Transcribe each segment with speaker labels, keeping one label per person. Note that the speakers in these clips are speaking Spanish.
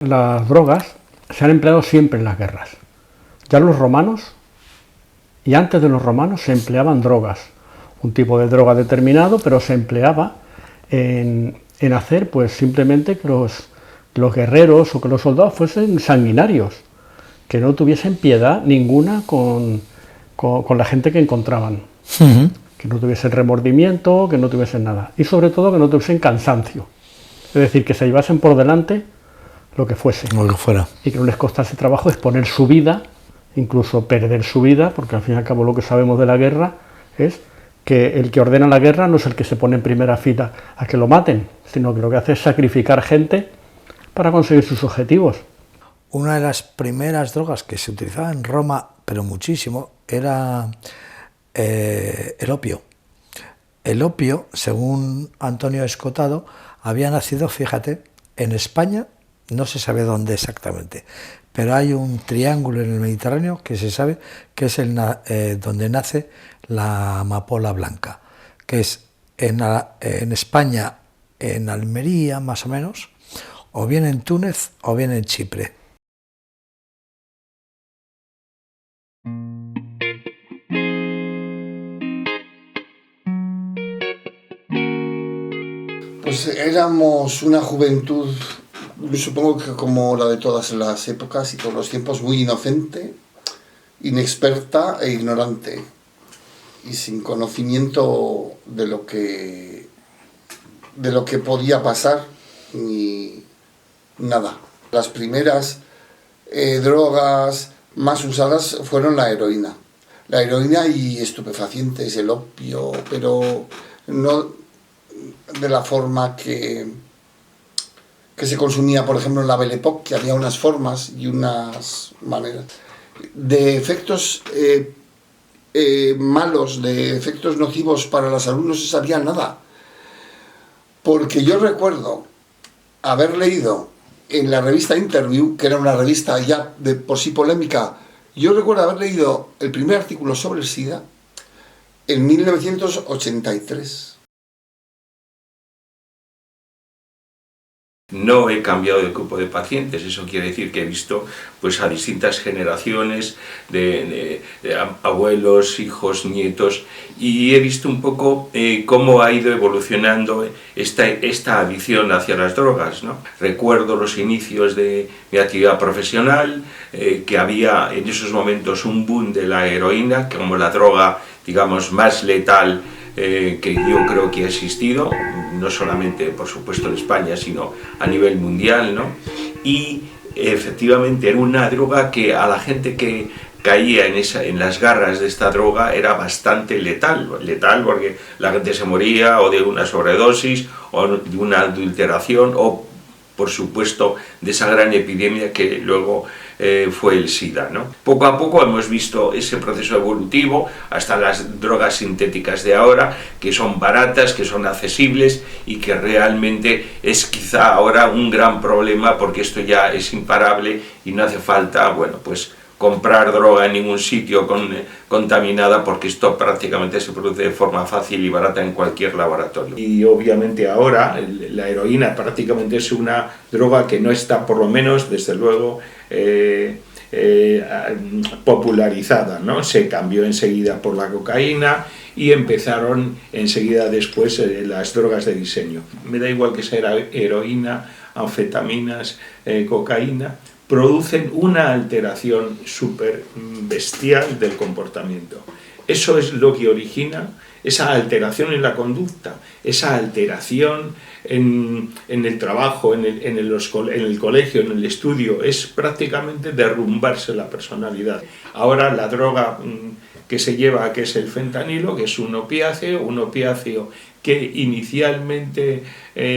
Speaker 1: Las drogas se han empleado siempre en las guerras. Ya los romanos, y antes de los romanos, se empleaban drogas. Un tipo de droga determinado, pero se empleaba en hacer pues simplemente que los guerreros o que los soldados fuesen sanguinarios, que no tuviesen piedad ninguna con la gente que encontraban, que no tuviesen remordimiento, que no tuviesen nada, y sobre todo que no tuviesen cansancio, es decir, que se llevasen por delante lo que fuese,
Speaker 2: lo que fuera,
Speaker 1: y que no les costase trabajo exponer su vida, incluso perder su vida, porque al fin y al cabo lo que sabemos de la guerra es que el que ordena la guerra no es el que se pone en primera fila a que lo maten, sino que lo que hace es sacrificar gente para conseguir sus objetivos.
Speaker 2: Una de las primeras drogas que se utilizaba en Roma, pero muchísimo, era el opio. El opio, según Antonio Escotado, había nacido, fíjate, en España, no se sabe dónde exactamente, pero hay un triángulo en el Mediterráneo que se sabe que es donde nace la amapola blanca, que es en España, en Almería más o menos, o bien en Túnez o bien en Chipre.
Speaker 3: Pues éramos una juventud, supongo que como la de todas las épocas y todos los tiempos, muy inocente, inexperta e ignorante, y sin conocimiento de lo que podía pasar, ni nada. Las primeras drogas más usadas fueron la heroína y estupefacientes, el opio, pero no de la forma que se consumía, por ejemplo, en la Belle Époque, que había unas formas y unas maneras. De efectos malos, de efectos nocivos para la salud no se sabía nada. Porque yo recuerdo haber leído en la revista Interview, que era una revista ya de por sí polémica, yo recuerdo haber leído el primer artículo sobre el SIDA en 1983.
Speaker 4: No he cambiado de grupo de pacientes, eso quiere decir que he visto pues, a distintas generaciones de abuelos, hijos, nietos, y he visto un poco cómo ha ido evolucionando esta adicción hacia las drogas, ¿no? Recuerdo los inicios de mi actividad profesional, que había en esos momentos un boom de la heroína, como la droga, digamos, más letal que yo creo que ha existido, no solamente por supuesto en España, sino a nivel mundial, ¿no? Y efectivamente era una droga que a la gente que caía en las garras de esta droga era bastante letal porque la gente se moría o de una sobredosis o de una adulteración o por supuesto de esa gran epidemia que luego fue el SIDA, ¿no? Poco a poco hemos visto ese proceso evolutivo hasta las drogas sintéticas de ahora, que son baratas, que son accesibles y que realmente es quizá ahora un gran problema porque esto ya es imparable y no hace falta, bueno, pues comprar droga en ningún sitio contaminada porque esto prácticamente se produce de forma fácil y barata en cualquier laboratorio. Y obviamente ahora la heroína prácticamente es una droga que no está, por lo menos, desde luego, popularizada, ¿no? Se cambió enseguida por la cocaína y empezaron enseguida después las drogas de diseño. Me da igual que sea heroína, anfetaminas, cocaína, producen una alteración súper bestial del comportamiento. Eso es lo que origina esa alteración en la conducta, esa alteración en el trabajo, en el colegio, en el estudio, es prácticamente derrumbarse la personalidad. Ahora la droga que se lleva, que es el fentanilo, que es un opiáceo que inicialmente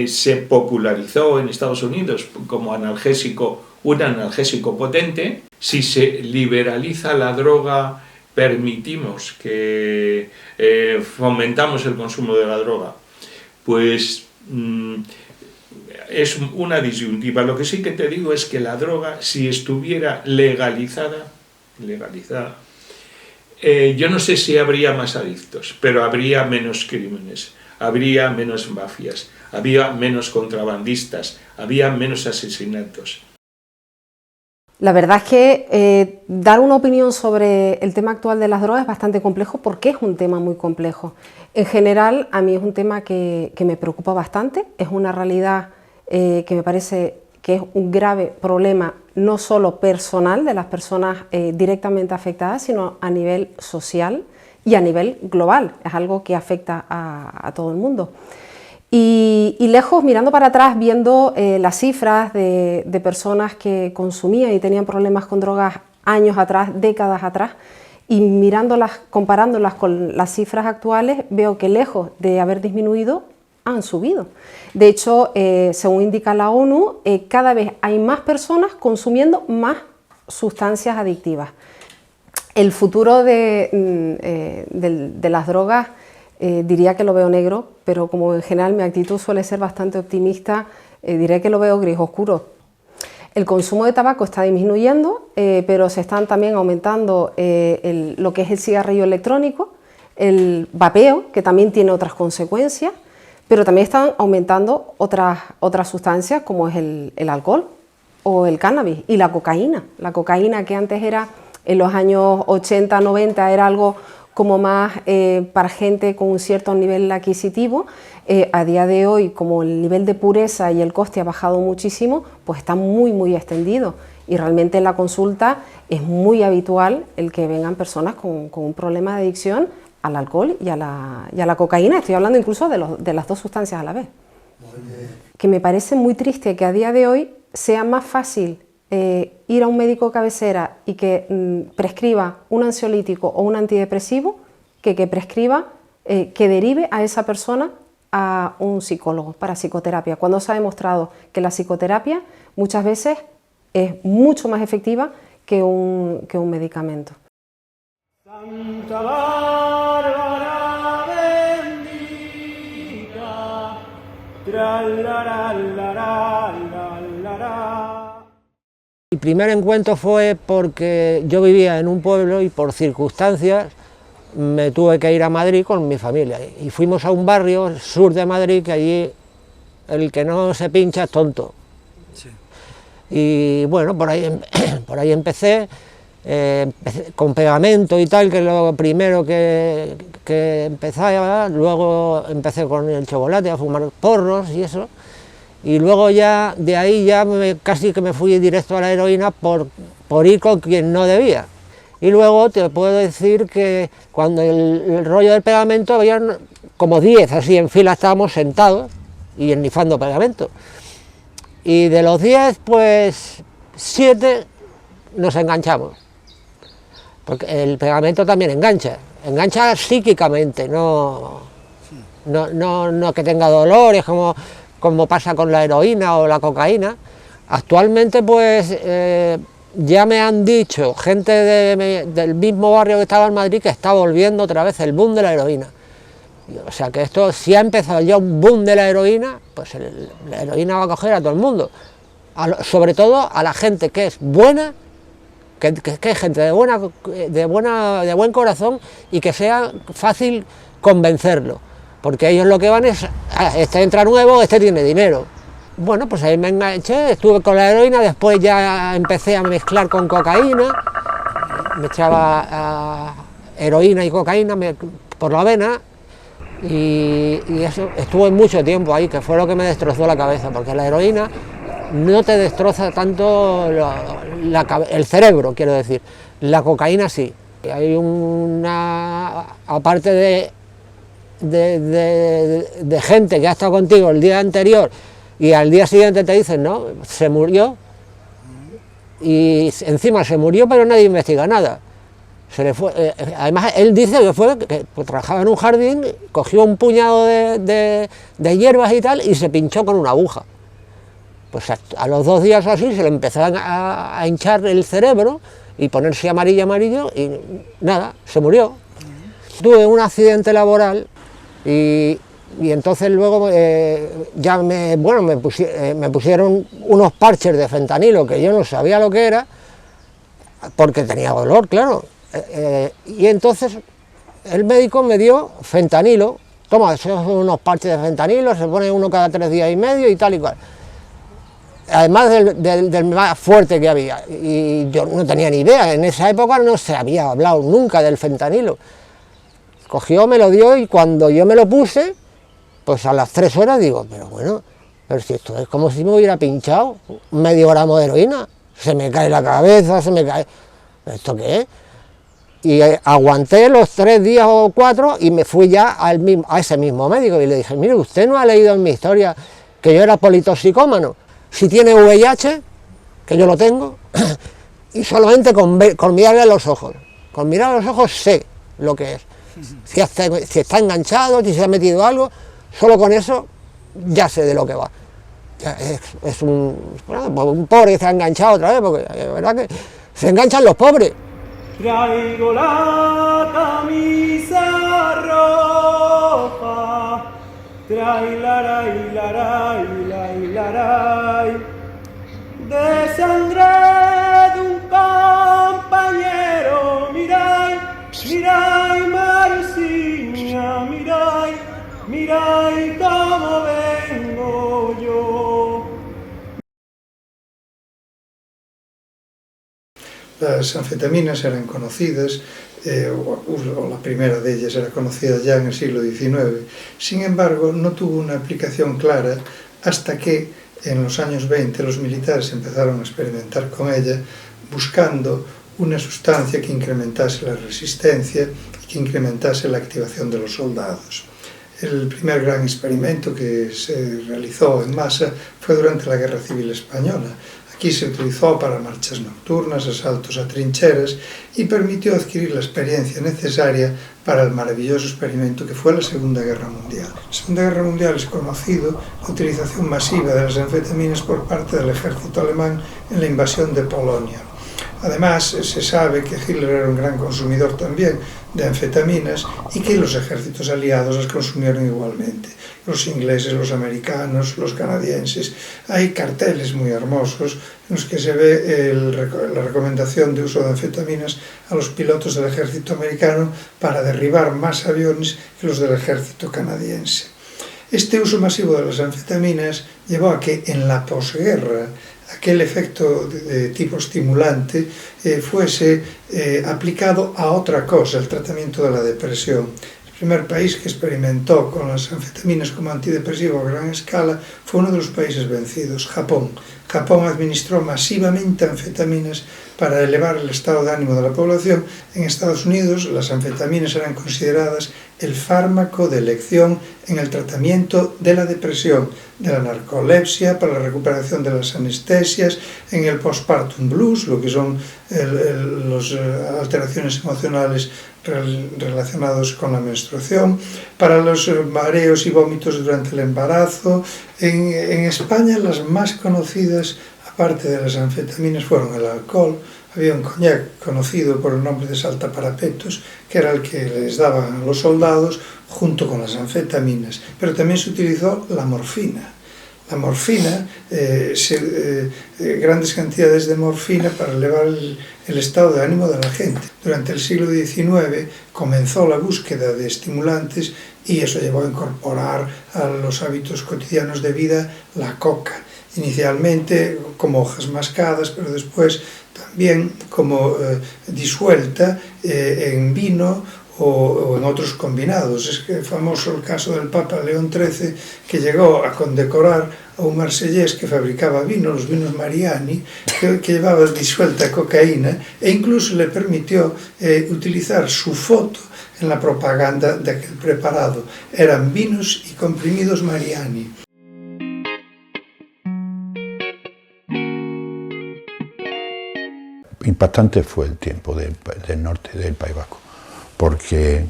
Speaker 4: se popularizó en Estados Unidos como analgésico, un analgésico potente. Si se liberaliza la droga, permitimos que fomentamos el consumo de la droga, pues es una disyuntiva. Lo que sí que te digo es que la droga, si estuviera legalizada, yo no sé si habría más adictos, pero habría menos crímenes. habría menos mafias, había menos contrabandistas, había menos asesinatos.
Speaker 5: La verdad es que dar una opinión sobre el tema actual de las drogas es bastante complejo porque es un tema muy complejo. En general, a mí es un tema que me preocupa bastante, es una realidad que me parece que es un grave problema no solo personal de las personas directamente afectadas, sino a nivel social y a nivel global, es algo que afecta a todo el mundo. Y lejos, mirando para atrás, viendo las cifras de personas que consumían y tenían problemas con drogas años atrás, décadas atrás, y mirándolas, comparándolas con las cifras actuales, veo que lejos de haber disminuido, han subido. De hecho, según indica la ONU, cada vez hay más personas consumiendo más sustancias adictivas. El futuro de las drogas diría que lo veo negro, pero como en general mi actitud suele ser bastante optimista, diré que lo veo gris oscuro. El consumo de tabaco está disminuyendo, pero se están también aumentando lo que es el cigarrillo electrónico, el vapeo, que también tiene otras consecuencias, pero también están aumentando otras sustancias como es el alcohol o el cannabis y la cocaína. La cocaína, que antes era, en los años 80, 90, era algo como más para gente con un cierto nivel adquisitivo, a día de hoy, como el nivel de pureza y el coste ha bajado muchísimo, pues está muy extendido, y realmente en la consulta es muy habitual el que vengan personas con un problema de adicción al alcohol y a la cocaína. Estoy hablando incluso de las dos sustancias a la vez. Que me parece muy triste que a día de hoy sea más fácil ir a un médico cabecera y que prescriba un ansiolítico o un antidepresivo que prescriba, que derive a esa persona a un psicólogo para psicoterapia, cuando se ha demostrado que la psicoterapia muchas veces es mucho más efectiva que un medicamento.
Speaker 6: Santa Bárbara bendita,
Speaker 7: Mi primer encuentro fue porque yo vivía en un pueblo y por circunstancias me tuve que ir a Madrid con mi familia y fuimos a un barrio sur de Madrid que allí el que no se pincha es tonto. Sí. Y bueno, por ahí empecé con pegamento y tal, que es lo primero que empezaba. Luego empecé con el chocolate, a fumar porros y eso. Y luego ya de ahí ya casi que me fui directo a la heroína por ir con quien no debía. Y luego te puedo decir que cuando el rollo del pegamento, había como 10 así en fila, estábamos sentados y ennifando pegamento. Y de los 10, pues 7 nos enganchamos. Porque el pegamento también engancha psíquicamente, no que tenga dolores como pasa con la heroína o la cocaína. Actualmente pues ya me han dicho gente del mismo barrio que estaba en Madrid que está volviendo otra vez el boom de la heroína. O sea que esto, si ha empezado ya un boom de la heroína, pues la heroína va a coger a todo el mundo. Sobre todo a la gente que es buena, que es gente de buen corazón y que sea fácil convencerlo. Porque ellos lo que van es, este entra nuevo, este tiene dinero. Bueno, pues ahí me enganché, estuve con la heroína, después ya empecé a mezclar con cocaína, me echaba heroína y cocaína por la vena, y eso estuve mucho tiempo ahí, que fue lo que me destrozó la cabeza, porque la heroína no te destroza tanto el cerebro, quiero decir, la cocaína sí. Hay aparte de gente que ha estado contigo el día anterior y al día siguiente te dicen, no, se murió, y encima se murió pero nadie investiga nada. Se le fue, además él dice que trabajaba en un jardín, cogió un puñado de hierbas y tal y se pinchó con una aguja. Pues a los 2 días o así se le empezó a hinchar el cerebro y ponerse amarillo y nada, se murió. Tuve un accidente laboral y entonces luego ya me pusieron unos parches de fentanilo que yo no sabía lo que era, porque tenía dolor, claro. Y entonces el médico me dio fentanilo toma, son unos parches de fentanilo, se pone uno cada 3 días y medio y tal y cual. Además del más fuerte que había, y yo no tenía ni idea, en esa época no se había hablado nunca del fentanilo. Cogió, me lo dio y cuando yo me lo puse, pues a las 3 horas digo, pero bueno, pero si esto es como si me hubiera pinchado medio gramo de heroína, se me cae la cabeza, se me cae, ¿esto qué es? Y aguanté los 3 días o 4 y me fui ya a ese mismo médico y le dije, mire, usted no ha leído en mi historia que yo era politoxicómano. Si tiene VIH, que yo lo tengo, y solamente con mirarle a los ojos, con mirar a los ojos sé lo que es. Si está enganchado, si se ha metido algo, solo con eso ya sé de lo que va. Es un pobre que se ha enganchado otra vez, porque es verdad que se enganchan los pobres.
Speaker 6: Traigo la camisa roja, trailaray, laray, laray, de sangre de un compañero, miray, miray, Marusiña, miray, miray cómo vengo yo.
Speaker 8: Las anfetaminas eran conocidas, o la primera de ellas era conocida ya en el siglo XIX. Sin embargo, no tuvo una aplicación clara hasta que en los años 20 los militares empezaron a experimentar con ella, buscando una sustancia que incrementase la resistencia y que incrementase la activación de los soldados. El primer gran experimento que se realizó en masa fue durante la Guerra Civil Española. Aquí se utilizó para marchas nocturnas, asaltos a trincheras y permitió adquirir la experiencia necesaria para el maravilloso experimento que fue la Segunda Guerra Mundial. La Segunda Guerra Mundial es conocido la utilización masiva de las anfetaminas por parte del ejército alemán en la invasión de Polonia. Además, se sabe que Hitler era un gran consumidor también de anfetaminas y que los ejércitos aliados las consumieron igualmente. Los ingleses, los americanos, los canadienses. Hay carteles muy hermosos en los que se ve la recomendación de uso de anfetaminas a los pilotos del ejército americano para derribar más aviones que los del ejército canadiense. Este uso masivo de las anfetaminas llevó a que en la posguerra aquel efecto de tipo estimulante fuese aplicado a otra cosa, el tratamiento de la depresión. El primer país que experimentó con las anfetaminas como antidepresivo a gran escala fue uno de los países vencidos, Japón. Japón administró masivamente anfetaminas para elevar el estado de ánimo de la población. En Estados Unidos las anfetaminas eran consideradas el fármaco de elección en el tratamiento de la depresión, de la narcolepsia, para la recuperación de las anestesias, en el postpartum blues, lo que son las alteraciones emocionales relacionados con la menstruación, para los mareos y vómitos durante el embarazo. En España las más conocidas, aparte de las anfetaminas, fueron el alcohol. Había un coñac conocido por el nombre de saltaparapetos, que era el que les daban a los soldados junto con las anfetaminas, pero también se utilizó la morfina. La morfina, grandes cantidades de morfina para elevar el estado de ánimo de la gente. Durante el siglo XIX comenzó la búsqueda de estimulantes y eso llevó a incorporar a los hábitos cotidianos de vida la coca. Inicialmente como hojas mascadas, pero después también como disuelta en vino o en otros combinados. Es que famoso el caso del Papa León XIII, que llegó a condecorar a un marsellés que fabricaba vino, los vinos Mariani, que llevaba disuelta cocaína, e incluso le permitió utilizar su foto en la propaganda de aquel preparado. Eran vinos y comprimidos Mariani.
Speaker 9: Impactante fue el tiempo del norte del País Vasco, porque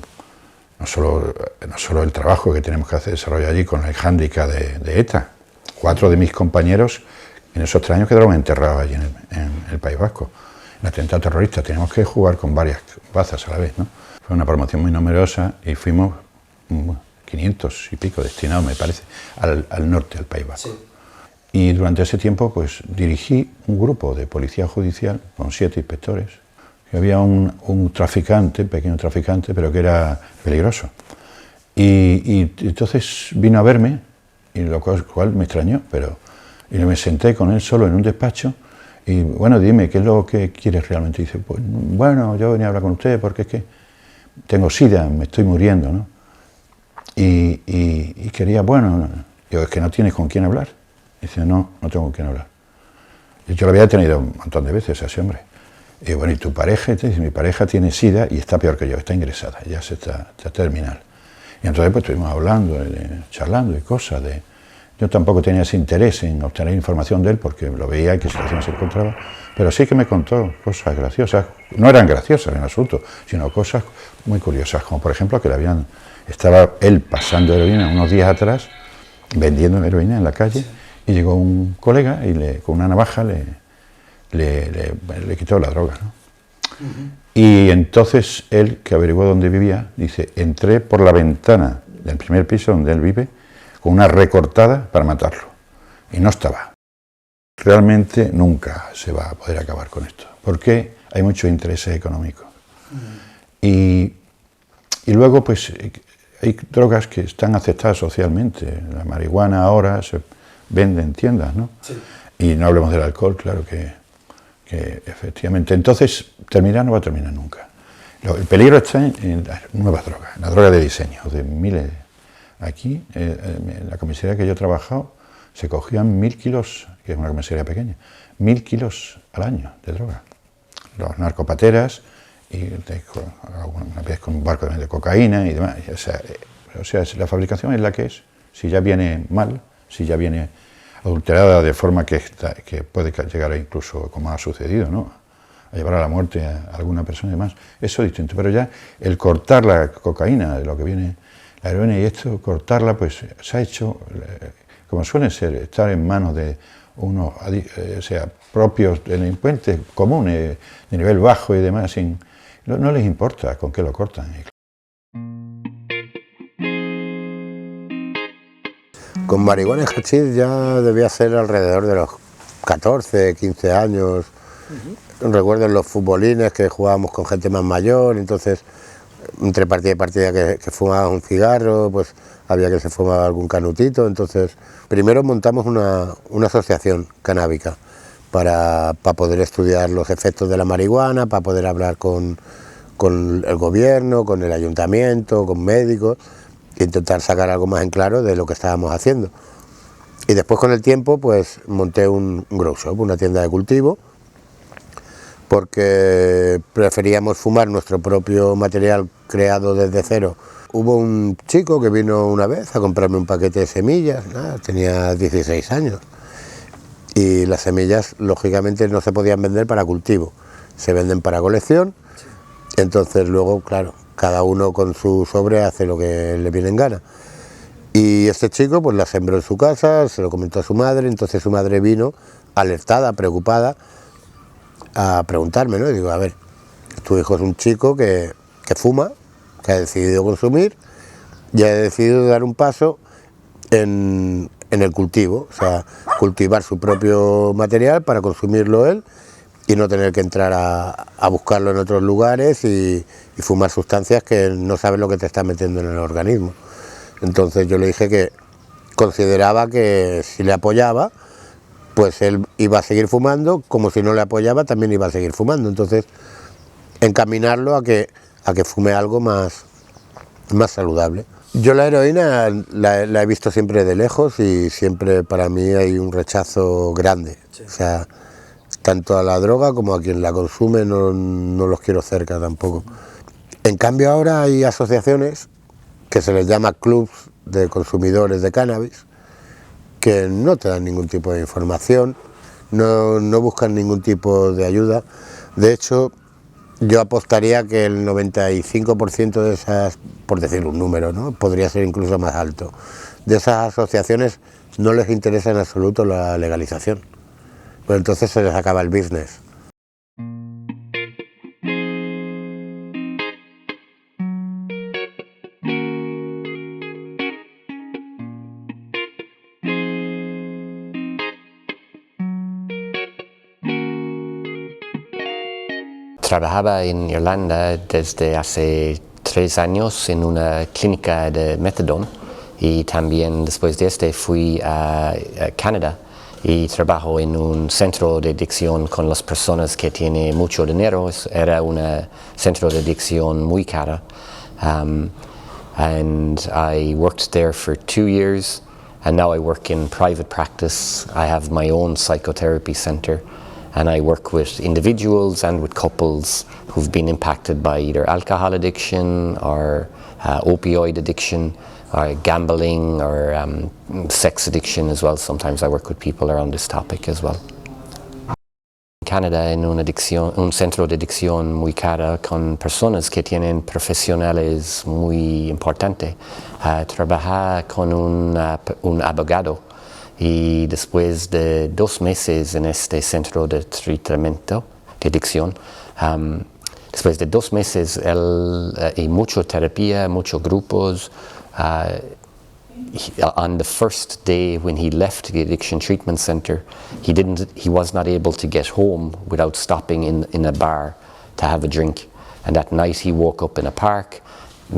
Speaker 9: no solo el trabajo que tenemos que hacer desarrollar allí con el hándicap de ETA. 4 de mis compañeros en esos 3 años quedaron enterrados allí en el País Vasco. En el atentado terrorista teníamos que jugar con varias bazas a la vez, ¿no? Fue una promoción muy numerosa y fuimos 500 y pico destinados, me parece, al norte del País Vasco. Sí. Y durante ese tiempo pues dirigí un grupo de policía judicial con 7 inspectores. Y había un traficante, pequeño traficante, pero que era peligroso. Y entonces vino a verme, y lo cual me extrañó, y me senté con él solo en un despacho, y bueno, dime, ¿qué es lo que quieres realmente? Y dice, pues bueno, yo venía a hablar con usted porque es que tengo sida, me estoy muriendo, ¿no? Y quería, bueno, digo, es que no tienes con quién hablar. Y dice, no tengo con quién hablar. Y yo lo había tenido un montón de veces a ese hombre. Y digo, bueno, ¿y tu pareja? Y dice, mi pareja tiene sida y está peor que yo, está ingresada, ya está terminal. Y entonces pues estuvimos hablando, charlando y cosas de... Yo tampoco tenía ese interés en obtener información de él porque lo veía y qué situación se encontraba, pero sí que me contó cosas graciosas, no eran graciosas en absoluto, sino cosas muy curiosas, como por ejemplo que estaba él pasando heroína unos días atrás, vendiendo heroína en la calle, y llegó un colega y con una navaja le quitó la droga, ¿no? Y entonces él, que averiguó dónde vivía, dice, entré por la ventana del primer piso donde él vive, con una recortada para matarlo. Y no estaba. Realmente nunca se va a poder acabar con esto, porque hay muchos intereses económicos. Y luego, pues, hay drogas que están aceptadas socialmente. La marihuana ahora se vende en tiendas, ¿no? Sí. Y no hablemos del alcohol, claro que efectivamente. Entonces, terminar no va a terminar nunca. El peligro está en las nuevas drogas, la droga de diseño, de miles. Aquí, en la comisaría que yo he trabajado, se cogían 1000 kilos, que es una comisaría pequeña, 1000 kilos al año de droga. Los narcopateras, y una vez con un barco de cocaína y demás. O sea, la fabricación es la que es. Si ya viene mal, si ya viene adulterada de forma que puede llegar a incluso, como ha sucedido, ¿no?, a llevar a la muerte a alguna persona y demás, eso es distinto. Pero ya el cortar la cocaína, de lo que viene la heroína, y esto, cortarla, pues se ha hecho, como suele ser, estar en manos de unos, propios delincuentes comunes, de nivel bajo y demás, no les importa con qué lo cortan.
Speaker 10: Con marihuana y hachís ya debía ser alrededor de los 14, 15 años. Recuerdo en los futbolines que jugábamos con gente más mayor, entonces entre partida y partida que fumaba un cigarro, pues había que se fumaba algún canutito. Entonces primero montamos una asociación canábica para poder estudiar los efectos de la marihuana, para poder hablar con el gobierno, con el ayuntamiento, con médicos, e intentar sacar algo más en claro de lo que estábamos haciendo. Y después, con el tiempo, pues monté un grow shop, una tienda de cultivo, porque preferíamos fumar nuestro propio material creado desde cero. Hubo un chico que vino una vez a comprarme un paquete de semillas, tenía 16 años, y las semillas lógicamente no se podían vender para cultivo, se venden para colección. Entonces luego, claro, cada uno con su sobre hace lo que le viene en gana. Y este chico pues la sembró en su casa, se lo comentó a su madre, entonces su madre vino alertada, preocupada, a preguntarme, ¿no? Y digo, a ver, tu hijo es un chico que fuma, que ha decidido consumir y ha decidido dar un paso en el cultivo, o sea, cultivar su propio material para consumirlo él y no tener que entrar a buscarlo en otros lugares y fumar sustancias que no sabes lo que te está metiendo en el organismo. Entonces yo le dije que consideraba que si le apoyaba, pues él iba a seguir fumando, como si no le apoyaba también iba a seguir fumando. Entonces encaminarlo a que fume algo más saludable. Yo la heroína la he visto siempre de lejos y siempre para mí hay un rechazo grande. Sí. O sea, tanto a la droga como a quien la consume no los quiero cerca tampoco. En cambio ahora hay asociaciones que se les llama clubs de consumidores de cannabis, que no te dan ningún tipo de información, no buscan ningún tipo de ayuda. De hecho, yo apostaría que el 95% de esas, por decir un número, ¿no?, podría ser incluso más alto, de esas asociaciones no les interesa en absoluto la legalización. Pues entonces se les acaba el business.
Speaker 11: Trabajaba en Irlanda desde hace 3 años en una clínica de metadón y también después de este fui a Canadá y trabajo en un centro de adicción con las personas que tienen mucho dinero. Era un centro de adicción muy cara. And I worked there for 2 years, and now I work in private practice. I have my own psychotherapy center, and I work with individuals and with couples who've been impacted by either alcohol addiction or opioid addiction, or gambling, or sex addiction as well. Sometimes I work with people around this topic as well. Canadá en un centro de adicción muy cara con personas que tienen profesionales muy importantes. Trabaja con un abogado y después de 2 meses en este centro de tratamiento de adicción, después de 2 meses y mucha terapia, muchos grupos, on the first day when he left the addiction treatment center, he was not able to get home without stopping in a bar to have a drink. And that night he woke up in a park,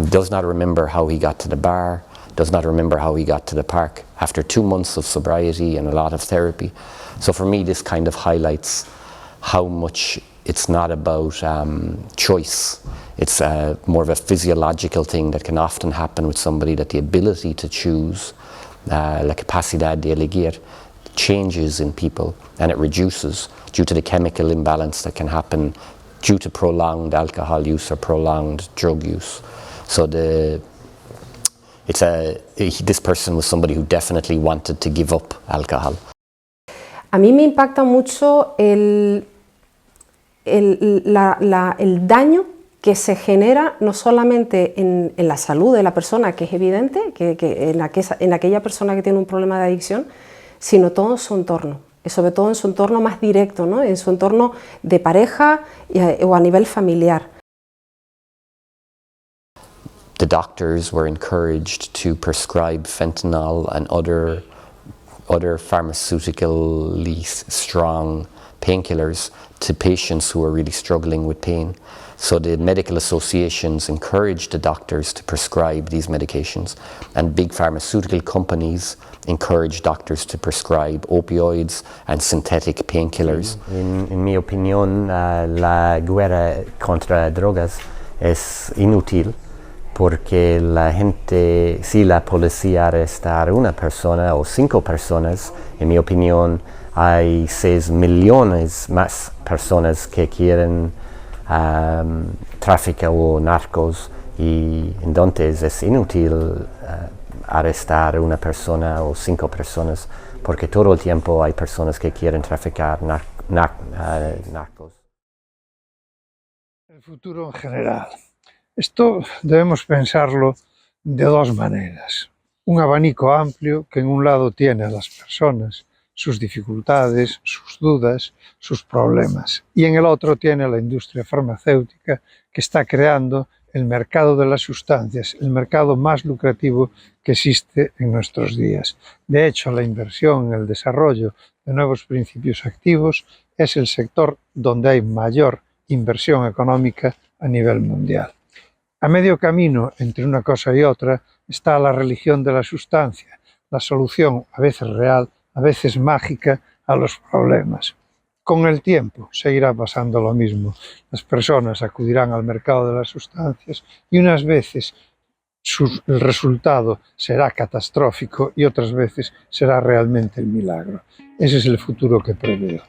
Speaker 11: does not remember how he got to the bar, does not remember how he got to the park after 2 months of sobriety and a lot of therapy. So for me, this kind of highlights how much it's not about choice. It's more of a physiological thing that can often happen with somebody, that the ability to choose, la capacidad de elegir, changes in people, and it reduces due to the chemical imbalance that can happen due to prolonged alcohol use or prolonged drug use. So this person was somebody who definitely wanted to give up alcohol.
Speaker 5: A mí me impacta mucho el daño que se genera no solamente en la salud de la persona, que es evidente, que en aquella persona que tiene un problema de adicción, sino todo en su entorno, y sobre todo en su entorno más directo, ¿no? En su entorno de pareja o a nivel familiar.
Speaker 11: The doctors were encouraged to prescribe fentanyl and other pharmaceutically strong painkillers to patients who are really struggling with pain. So the medical associations encouraged the doctors to prescribe these medications, and big pharmaceutical companies encourage doctors to prescribe opioids and synthetic painkillers.
Speaker 12: En mi opinión, la guerra contra drogas es inútil porque la gente, si la policía arresta a una persona o 5 personas, en mi opinión, hay 6 millones más personas que quieren tráfico o narcos, y entonces es inútil arrestar a una persona o 5 personas porque todo el tiempo hay personas que quieren traficar narcos.
Speaker 8: El futuro en general. Esto debemos pensarlo de 2 maneras. Un abanico amplio que en un lado tiene a las personas, sus dificultades, sus dudas, sus problemas. Y en el otro tiene a la industria farmacéutica que está creando el mercado de las sustancias, el mercado más lucrativo que existe en nuestros días. De hecho, la inversión en el desarrollo de nuevos principios activos es el sector donde hay mayor inversión económica a nivel mundial. A medio camino entre una cosa y otra está la religión de la sustancia, la solución a veces real, a veces mágica, a los problemas. Con el tiempo seguirá pasando lo mismo. Las personas acudirán al mercado de las sustancias y unas veces el resultado será catastrófico y otras veces será realmente el milagro. Ese es el futuro que preveo.